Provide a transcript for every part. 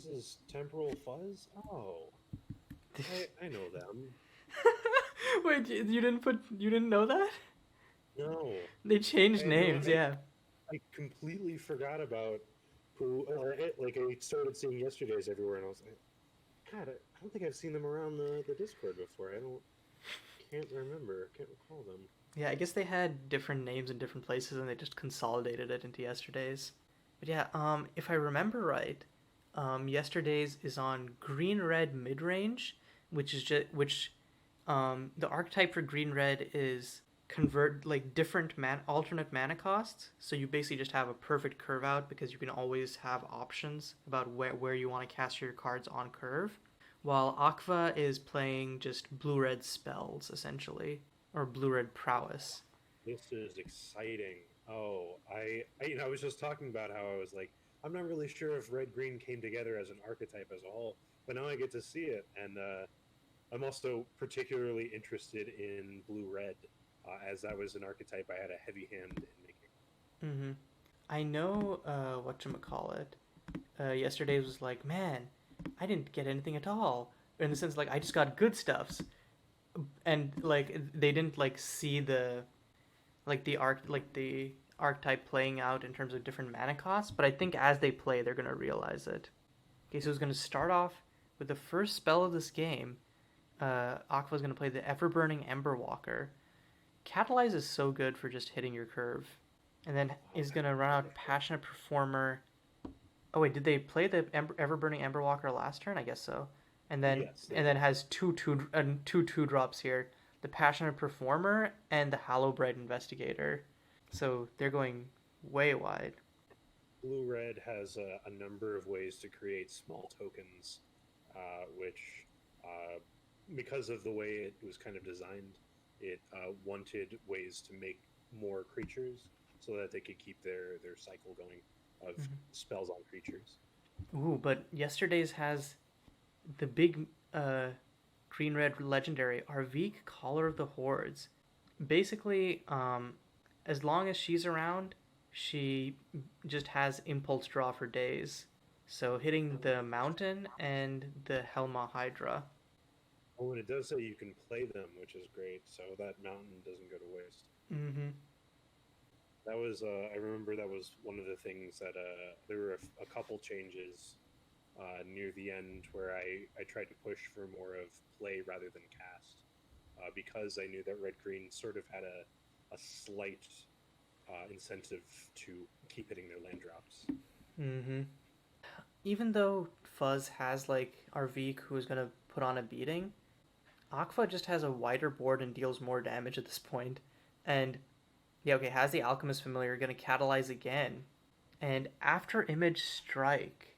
is Temporal Fuzz? Oh, I know them. Wait, you didn't know that? No, They I changed had no. names, yeah. I completely forgot about who. Like I started seeing Yesterdays everywhere, and I was like, God, I don't think I've seen them around the Discord before. Can't remember. Can't recall them. Yeah, I guess they had different names in different places and they just consolidated it into Yesterdays. But yeah, if I remember right, Yesterdays is on green red mid range, which is just which the archetype for green red is convert like different alternate mana costs. So you basically just have a perfect curve out because you can always have options about where you want to cast your cards on curve. While AKVA is playing just blue red spells essentially, or blue red prowess. This is exciting. Oh, I was just talking about how I was like, I'm not really sure if red green came together as an archetype as a whole, but now I get to see it, and I'm also particularly interested in blue red, as that was an archetype I had a heavy hand in making. Mm-hmm. I know whatchamacallit. Yesterday was like, man, I didn't get anything at all. In the sense like I just got good stuffs. And like they didn't like see the archetype playing out in terms of different mana costs, but I think as they play they're gonna realize it. Okay, so it's gonna start off with the first spell of this game. Aqua's gonna play the Ever Burning Ember Walker. Catalyze is so good for just hitting your curve. And then is gonna run out Passionate Performer. Oh wait, did they play the Ever Burning Emberwalker last turn? I guess so. Yes, they And did. then has two drops here: the Passionate Performer and the Hallowbright Investigator. So they're going way wide. Blue red has a number of ways to create small tokens, which, uh, because of the way it was kind of designed, it wanted ways to make more creatures so that they could keep their cycle going of Mm-hmm. spells on creatures. Ooh, but yesterday's has the big green red legendary Arvik, Caller of the Hordes. Basically, as long as she's around, she just has impulse draw for days. So hitting Oh, the mountain and the Helma Hydra. oh, and it does say you can play them, which is great. So that mountain doesn't go to waste. Mm-hmm. That was I remember that was one of the things that there were a couple changes near the end where I tried to push for more of play rather than cast, because I knew that red green sort of had a slight incentive to keep hitting their land drops. Mm-hmm. Even though Fuzz has like Arvik who's gonna put on a beating, Aqua just has a wider board and deals more damage at this point. And yeah, okay, has the Alchemist Familiar gonna catalyze again. And after Image Strike,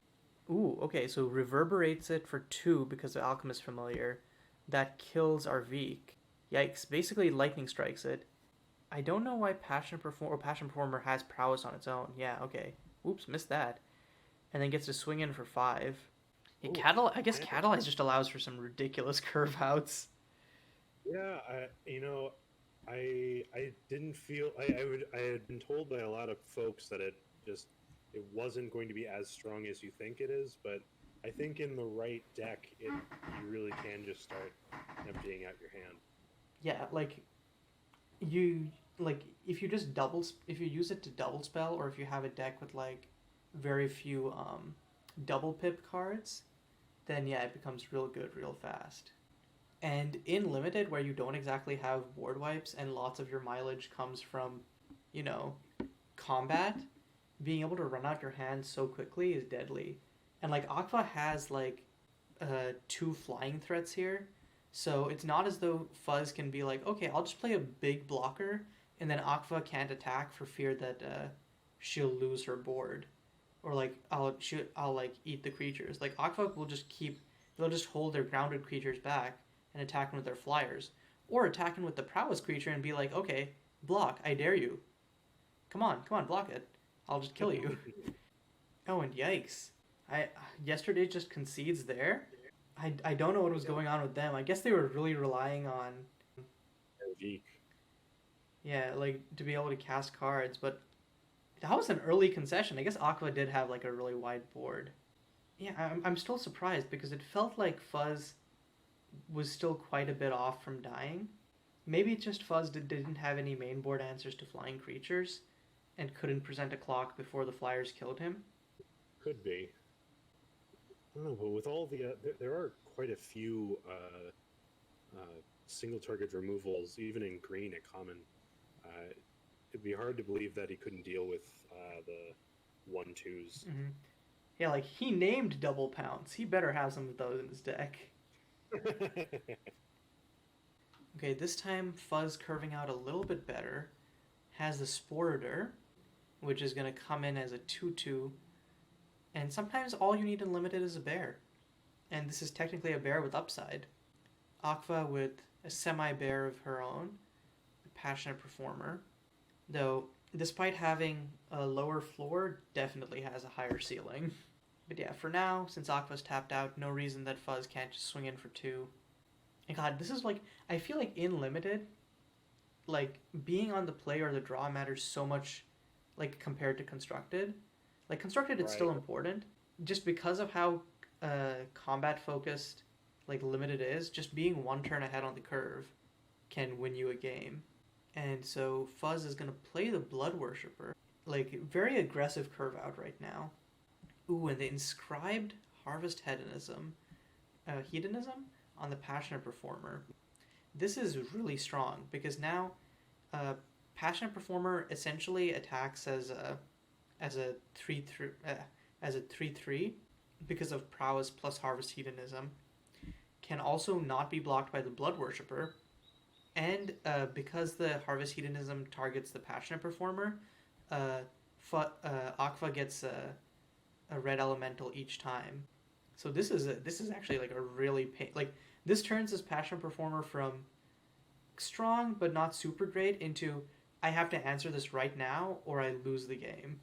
ooh, okay, so reverberates it for 2 because of Alchemist Familiar. That kills Arvik. Yikes, basically lightning strikes it. I don't know why Passion Performer has prowess on its own. Yeah, okay. Oops, missed that. And then gets to swing in for 5. Yeah, Oh, I guess and Catalyze just allows for some ridiculous curve outs. yeah, I didn't feel I had been told by a lot of folks that it wasn't going to be as strong as you think it is, but I think in the right deck, you really can just start emptying out your hand. Yeah, like you like if you use it to double spell or if you have a deck with like very few double pip cards, then yeah, it becomes real good real fast. And in limited where you don't exactly have board wipes and lots of your mileage comes from, you know, combat, being able to run out your hand so quickly is deadly. And like Aqua has like two flying threats here. So it's not as though Fuzz can be like, okay, I'll just play a big blocker, and then Aqua can't attack for fear that she'll lose her board, or like I'll like eat the creatures. Like Aqua will just keep, they'll just hold their grounded creatures back and attack them with their flyers, or attacking with the prowess creature and be like, okay, block, I dare you, come on, block it, I'll just kill you. Oh, and yikes. I Yesterday just concedes there. I don't know what was going on with them. I guess they were really relying on Geek. yeah, like to be able to cast cards, but that was an early concession. I guess Aqua did have like a really wide board. Yeah, I'm still surprised because it felt like Fuzz was still quite a bit off from dying. Maybe it's just Fuzz didn't have any mainboard answers to flying creatures and couldn't present a clock before the flyers killed him. Could be. I don't know, but with all the there are quite a few single target removals, even in green at common. Uh, it'd be hard to believe that he couldn't deal with the 1/2s. Mm-hmm. Yeah, like he named double pounce. He better have some of those in his deck. Okay, this time Fuzz curving out a little bit better. Has the Sporter, which is going to come in as a 2/2. And sometimes all you need in limited is a bear. And this is technically a bear with upside. AKVA with a semi-bear of her own, a Passionate Performer. Though, despite having a lower floor, definitely has a higher ceiling. But yeah, for now, since AKVA's tapped out, no reason that Fuzz can't just swing in for 2. And God, this is like, I feel like in limited, like being on the play or the draw matters so much, like compared to constructed. Like constructed, it's still important, just because of how combat focused like limited is. Just being one turn ahead on the curve can win you a game. And so Fuzz is gonna play the Blood Worshipper, like very aggressive curve out right now. Ooh, and the inscribed Harvest Hedonism on the Passionate Performer. This is really strong because now Passionate Performer essentially attacks as a 3/3 because of prowess plus Harvest Hedonism. Can also not be blocked by the Blood Worshipper, and because the Harvest Hedonism targets the Passionate Performer, AKVA gets a red elemental each time. So this is actually like a really like this turns this Passionate Performer from strong but not super great into I have to answer this right now or I lose the game.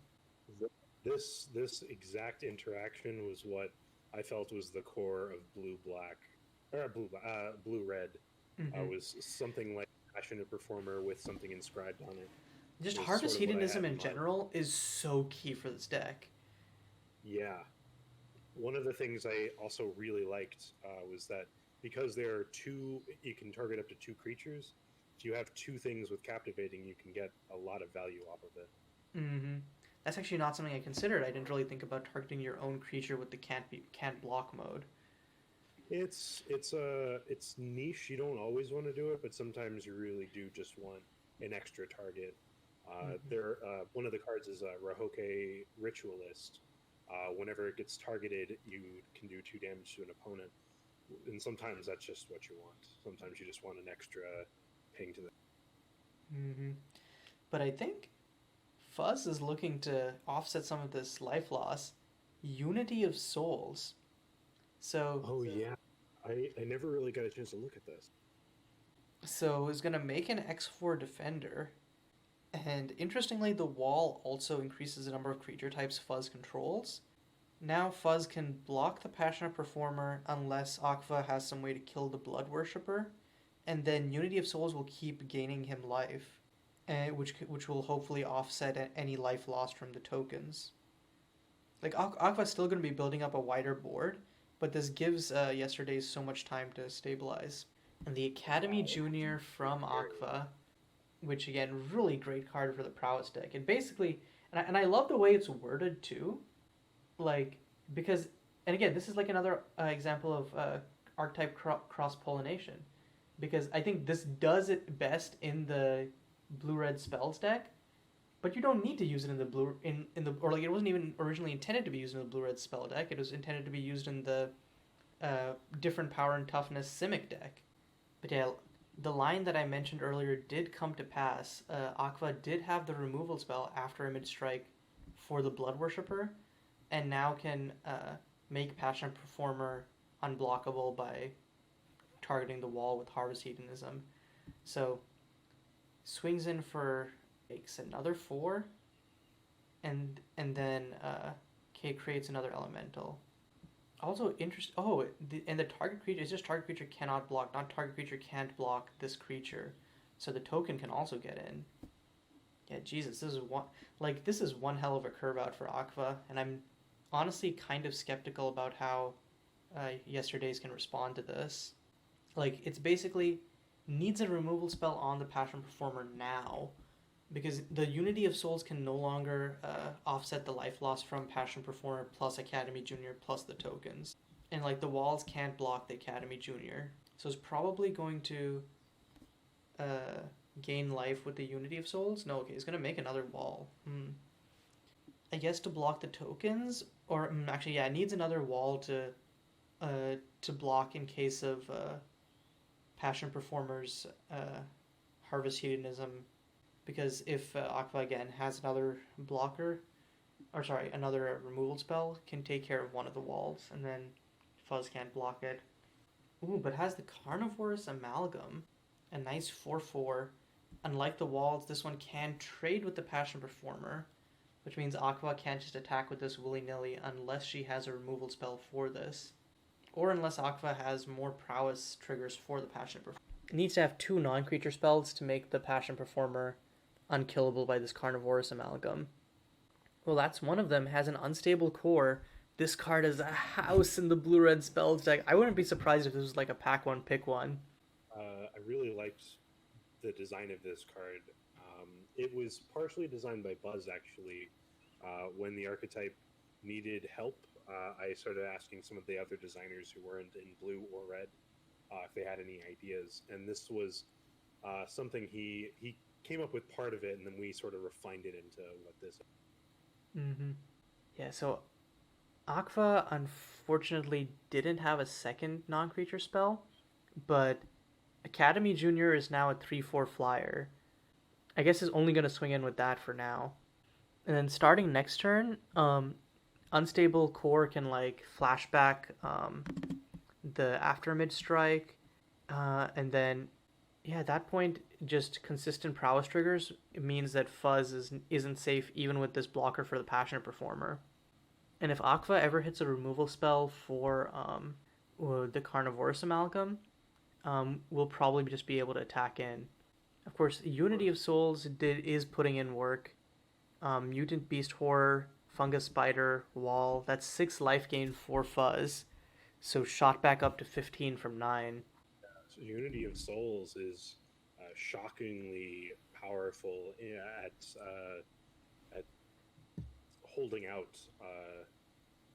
This exact interaction was what I felt was the core of blue black or blue red. Mm-hmm. Was something like Passionate Performer with something inscribed on it. Just Harvest Hedonism in general is so key for this deck. Yeah. One of the things I also really liked was that because there are you can target up to 2 creatures. If you have 2 things with Captivating, you can get a lot of value off of it. Mm-hmm. That's actually not something I considered. I didn't really think about targeting your own creature with the can't block mode. It's niche. You don't always want to do it, but sometimes you really do just want an extra target. One of the cards is a Rahoke Ritualist. Whenever it gets targeted, you can do 2 damage to an opponent, and sometimes that's just what you want. Sometimes you just want an extra ping to them. Mm-hmm. But I think Fuzz is looking to offset some of this life loss. Unity of Souls. So. Oh yeah, I never really got a chance to look at this. So he's gonna make an X4 defender, and interestingly, the wall also increases the number of creature types Fuzz controls. Now Fuzz can block the Passionate Performer unless AKVA has some way to kill the Blood Worshipper, and then Unity of Souls will keep gaining him life, which will hopefully offset any life lost from the tokens. Like AKVA's still going to be building up a wider board, but this gives Yesterdaze so much time to stabilize. And the Academy Junior from AKVA, which again, really great card for the Prowess deck. And basically, and I love the way it's worded too, like because, and again, this is like another example of archetype cross-pollination, because I think this does it best in the blue-red spells deck, but you don't need to use it in the or like it wasn't even originally intended to be used in the blue-red spell deck. It was intended to be used in the different power and toughness Simic deck. But yeah, the line that I mentioned earlier did come to pass. AKVA did have the removal spell after Image Strike for the Blood Worshipper, and now can make Passionate Performer unblockable by targeting the wall with Harvest Hedonism. So swings in for makes another 4, and then K creates another elemental. Also interesting. Oh, and the target creature is just target creature cannot block. Not target creature can't block this creature, so the token can also get in. Yeah, Jesus, this is one hell of a curve out for AKVA, and I'm honestly kind of skeptical about how Yesterdaze can respond to this. Like, it's basically needs a removal spell on the Passion Performer now, because the Unity of Souls can no longer offset the life loss from Passion Performer plus Academy Junior plus the tokens. And, like, the walls can't block the Academy Junior. So it's probably going to uh, gain life with the Unity of Souls. No, okay, it's going to make another wall. I guess to block the tokens, or actually, yeah, it needs another wall to block in case of Passion Performer's Harvest Hedonism, because if AKVA again has another blocker, or sorry, another removal spell, can take care of one of the walls, and then Fuzz can't block it. Ooh, but has the Carnivorous Amalgam, a nice 4/4. Unlike the walls, this one can trade with the Passion Performer, which means AKVA can't just attack with this willy-nilly unless she has a removal spell for this. Or unless AKVA has more prowess triggers for the Passion Performer. It needs to have 2 non-creature spells to make the Passion Performer unkillable by this Carnivorous Amalgam. Well, that's one of them. Has an unstable core. This card is a house in the blue-red spells deck. I wouldn't be surprised if this was like a pack one, pick one. I really liked the design of this card. It was partially designed by Buzz, actually. When the archetype needed help, I started asking some of the other designers who weren't in blue or red if they had any ideas. And this was something he came up with part of it, and then we sort of refined it into what this is. Mm-hmm. Yeah, so AKVA unfortunately didn't have a second non-creature spell, but Academy Junior is now a 3/4 flyer. I guess is only going to swing in with that for now. And then starting next turn, Unstable Core can like flashback the Aftermid Strike, and then yeah, at that point, just consistent prowess triggers means that Fuzz isn't safe even with this blocker for the Passionate Performer. And if AKVA ever hits a removal spell for the Carnivorous Amalgam, we'll probably just be able to attack in. Of course, Unity of Souls is putting in work. Mutant Beast Horror, Fungus Spider, Wall. That's 6 life gain for Fuzz. So shot back up to 15 from 9. So Unity of Souls is shockingly powerful at holding out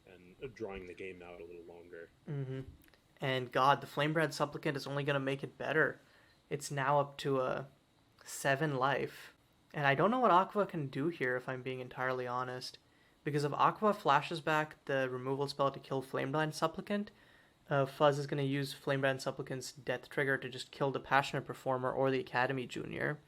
and drawing the game out a little longer. Mm-hmm. And God, the Flamebrand Supplicant is only going to make it better. It's now up to a 7 life. And I don't know what AKVA can do here, if I'm being entirely honest. Because if AKVA flashes back the removal spell to kill Flamebrand Supplicant, Fuzz is going to use Flamebrand Supplicant's death trigger to just kill the Passionate Performer or the Academy Junior.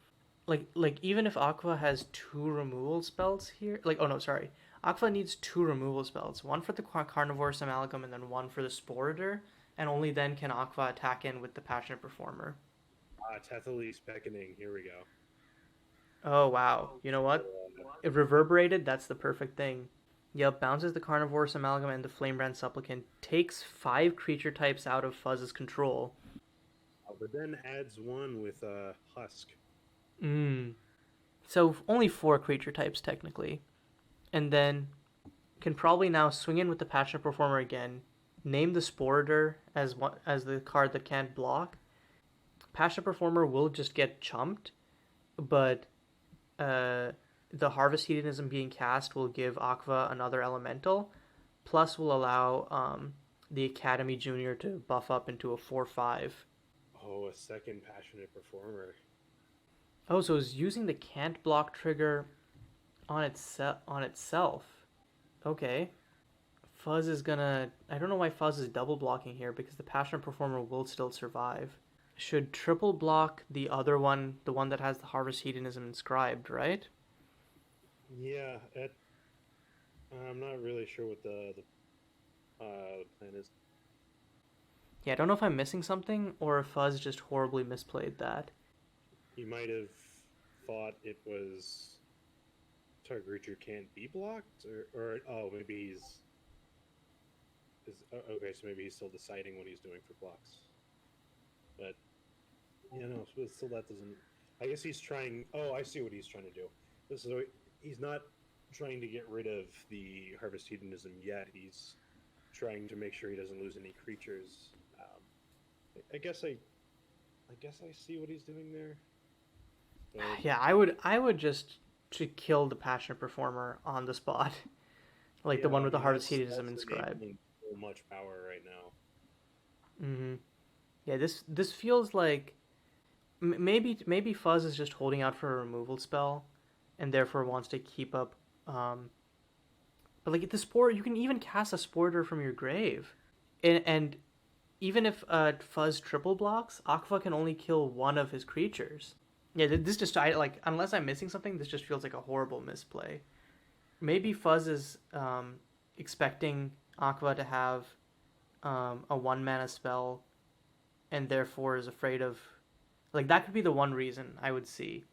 Like even if AKVA has 2 removal spells here... AKVA needs 2 removal spells. One for the Carnivorous Amalgam and then one for the Sporitor. And only then can AKVA attack in with the Passionate Performer. Tethely's Beckoning, here we go. Oh, wow. You know what? It reverberated, that's the perfect thing. Yep, bounces the Carnivorous Amalgam and the Flamebrand Supplicant. Takes 5 creature types out of Fuzz's control. But then adds 1 with Husk. So only 4 creature types, technically. And then can probably now swing in with the Passionate Performer again. Name the Sporitor as the card that can't block. Passionate Performer will just get chumped, but the Harvest Hedonism being cast will give AKVA another elemental, plus will allow the Academy Junior to buff up into a 4/5. Oh, a second Passionate Performer. Oh, so it's using the can't block trigger on itself. Okay. Fuzz is gonna... I don't know why Fuzz is double blocking here, because the Passionate Performer will still survive. Should triple block the other one, the one that has the Harvest Hedonism inscribed, right? Yeah, I'm not really sure what the plan is. Yeah, I don't know if I'm missing something, or if Fuzz just horribly misplayed that. He might have thought it was target creature can't be blocked, or maybe he's... Okay, so maybe he's still deciding what he's doing for blocks. But, yeah, no, still that doesn't... I guess he's trying... Oh, I see what he's trying to do. So he's not trying to get rid of the harvest hedonism yet. He's trying to make sure he doesn't lose any creatures. I guess I see what he's doing there. But Yeah, I would just to kill the passionate performer on the spot, like yeah, the one I with the mean harvest hedonism that's inscribed. enabling so much power right now. Mm-hmm. Yeah, this feels like maybe Fuzz is just holding out for a removal spell, and therefore wants to keep up. But like the sport, you can even cast a Sporter from your grave, and even if Fuzz triple blocks, AKVA can only kill one of his creatures. Yeah, this just unless I'm missing something, this just feels like a horrible misplay. Maybe Fuzz is expecting AKVA to have a 1 mana spell, and therefore is afraid of. Like that could be the one reason I would see.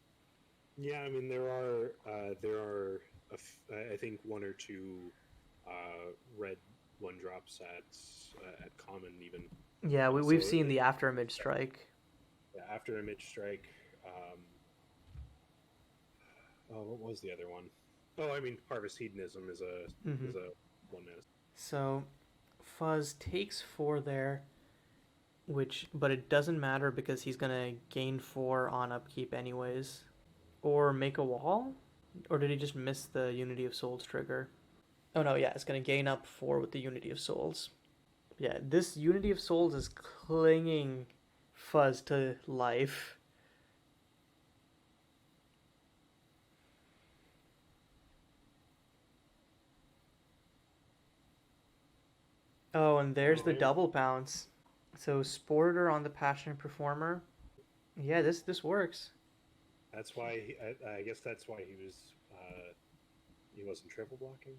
Yeah, I mean there are I think one or two red 1 drops at common even. Yeah, we've So seen the after image strike. yeah, after image strike. Oh, what was the other one? Oh, I mean harvest hedonism is Mm-hmm. a 1 mana. So Fuzz takes 4 there, but it doesn't matter because he's gonna gain 4 on upkeep anyways. Or make a wall? Or did he just miss the Unity of Souls trigger? Oh no, yeah, it's gonna gain up 4 with the Unity of Souls. Yeah, this Unity of Souls is clinging Fuzz to life. Oh, and there's Oh, the double bounce. So Sporter on the Passionate Performer. Yeah, this works. that's why I guess that's why he wasn't triple blocking.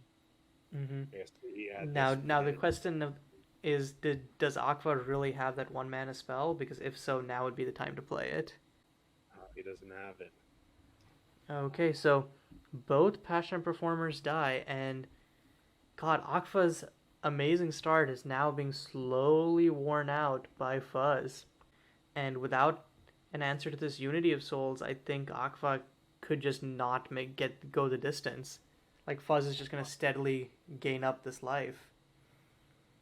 Mm-hmm. I guess he had Now, this now the plan. question is, does AKVA really have that 1 mana spell? Because if so, now would be the time to play it. He doesn't have it. Okay, so both Passionate Performers die, and God, AKVA's amazing start is now being slowly worn out by Fuzz. And without an answer to this Unity of Souls, I think AKVA could just not go the distance. Like Fuzz is just gonna steadily gain up this life.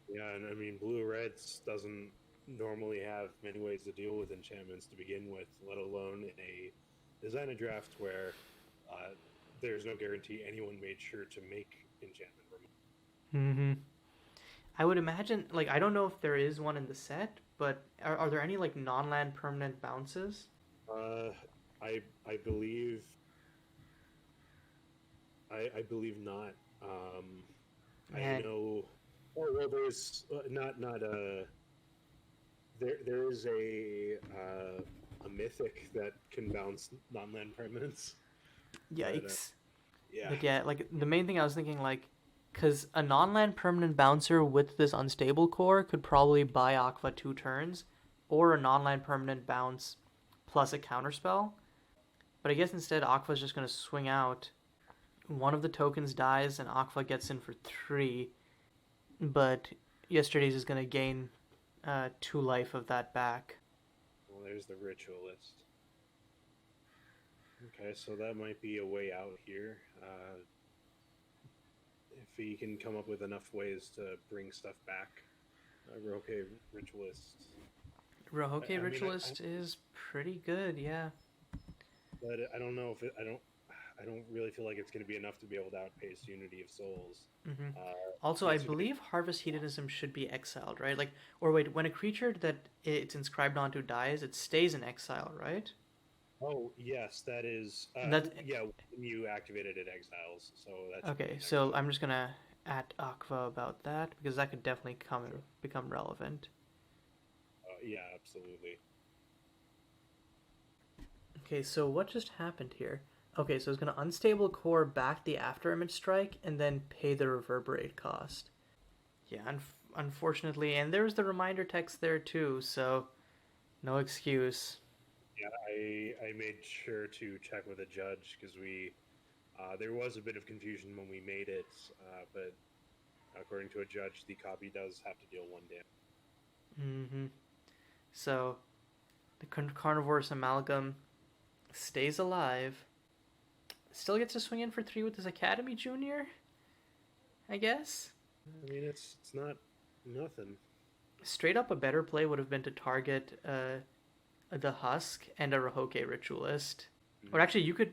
Yeah, and I mean blue reds doesn't normally have many ways to deal with enchantments to begin with, let alone in a design a draft where uh, there's no guarantee anyone made sure to make enchantment removal. Mm-hmm. I would imagine, like, I don't know if there is one in the set, but are there any like non-land permanent bounces? Uh, I believe I believe not. I Man, know. Oh well, there's not there is a mythic that can bounce non-land permanents, but yikes! yeah. But yeah, like the main thing I was thinking, like, because a non-land permanent bouncer with this unstable core could probably buy Aqua 2 turns, or a non-land permanent bounce plus a counterspell. But I guess instead Aqua's just gonna swing out. One of the tokens dies and Aqua gets in for 3, but Yesterdaze is gonna gain 2 life of that back. Well, there's the ritualist. Okay, so that might be a way out here. If he can come up with enough ways to bring stuff back. Okay, ritualist. Rohoke I mean, Ritualist is pretty good, yeah. but I don't know if I don't really feel like it's going to be enough to be able to outpace Unity of Souls. Hmm. Uh, Also, I Yesterday, believe Harvest Hedonism should be exiled, right? Like, or wait, when a creature that it's inscribed onto dies, it stays in exile, right? oh yes, that is. That Yeah, when you activated it, exiles. So that should be okay. an So exile. I'm just gonna at Aqua about that because that could definitely become relevant. Yeah, absolutely. Okay, so what just happened here? Okay, so it's gonna unstable core back the after image strike and then pay the reverberate cost. Yeah, unfortunately, and there's the reminder text there too, so no excuse. Yeah, I made sure to check with a judge because we there was a bit of confusion when we made it, but according to a judge, the copy does have to deal 1 damage. Mm-hmm. So the carnivorous amalgam stays alive. still gets to swing in for 3 with his Academy Junior, I guess. I mean, it's not nothing. Straight up, a better play would have been to target the Husk and a Rahoke Ritualist. Or actually, you could,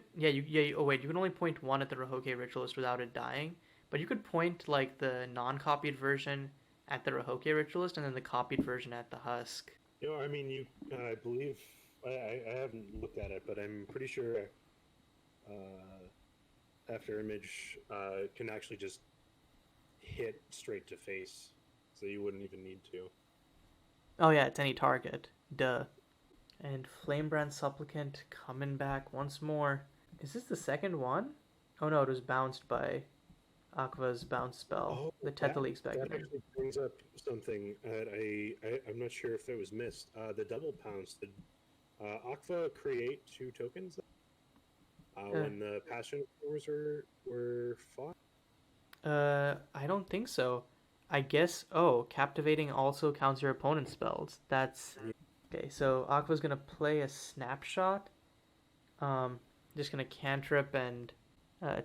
oh wait, you can only point one at the Rahoke Ritualist without it dying. But you could point, like, the non-copied version at the Rahoke Ritualist and then the copied version at the Husk. I mean, I believe, I haven't looked at it, but I'm pretty sure After Image can actually just hit straight to face, so you wouldn't even need to. Oh yeah, it's any target. Duh. And Flamebrand Supplicant coming back once more. Is this the second one? Oh no, it was bounced by AKVA's bounce spell, the Tethalik Spectre. That actually brings up something that I'm not sure if it was missed. The double pounce. Did AKVA create 2 tokens when the Passion Wars were fought? I don't think so. I guess, Captivating also counts your opponent's spells. That's... Okay, so AKVA's gonna play a Snapshot. Just gonna cantrip and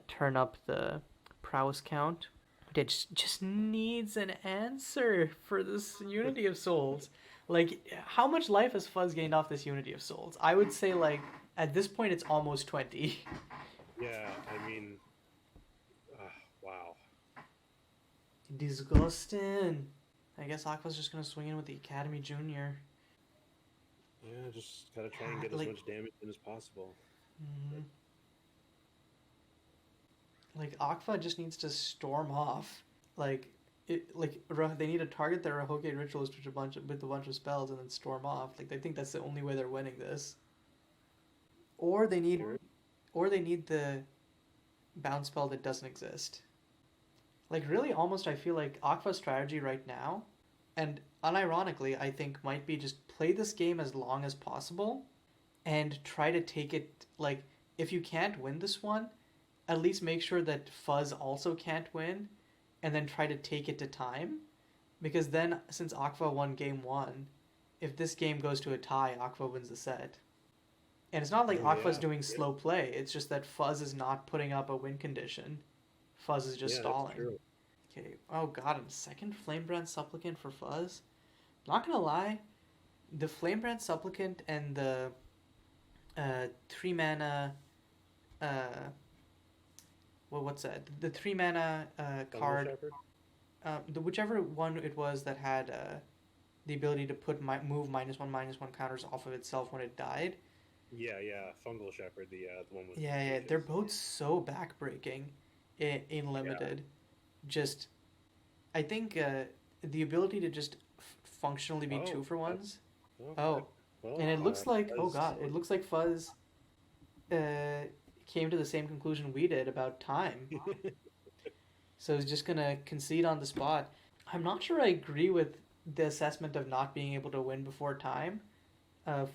turn up the prowess count. It just needs an answer for this Unity of Souls. Like, how much life has Fuzz gained off this Unity of Souls? I would say, like, at this point it's almost 20. Yeah, I mean... wow. Disgusting. I guess AKVA's just gonna swing in with the Academy Junior. Yeah, just gotta try and get as much damage in as possible. Mm-hmm. Like, AKVA just needs to storm off. They need to target their Rahoke Ritualist with a bunch of spells and then storm off. Like, they think that's the only way they're winning this. Or they need the bounce spell that doesn't exist. Like, really, almost, I feel like AKVA's strategy right now, and unironically, I think might be just play this game as long as possible and try to take it, like, if you can't win this one, at least make sure that Fuzz also can't win, and then try to take it to time. Because then, since AKVA won game 1, if this game goes to a tie, AKVA wins the set. And it's not like AKVA's doing slow play, it's just that Fuzz is not putting up a win condition. Fuzz is just stalling. Okay, oh god, and second Flamebrand Supplicant for Fuzz? Not gonna lie, the Flamebrand Supplicant and the 3 mana... what's that? The 3 mana card, whichever one it was that had the ability to put move -1/-1 counters off of itself when it died. Yeah, Fungal Shepherd, the one with... Yeah, they're both so backbreaking in Limited. Yeah. Just, I think the ability to just functionally be 2-for-1s. Well, and it looks like, it looks like Fuzz came to the same conclusion we did about time. So he's just gonna concede on the spot. I'm not sure I agree with the assessment of not being able to win before time.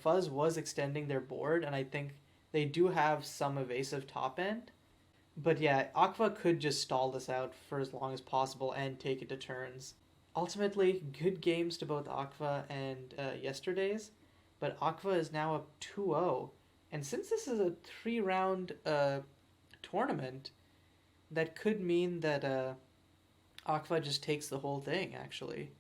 Fuzz was extending their board, and I think they do have some evasive top end. But yeah, AKVA could just stall this out for as long as possible and take it to turns. Ultimately, good games to both AKVA and Yesterdaze, but AKVA is now up 2-0. And since this is a 3-round tournament, that could mean that AKVA just takes the whole thing, actually.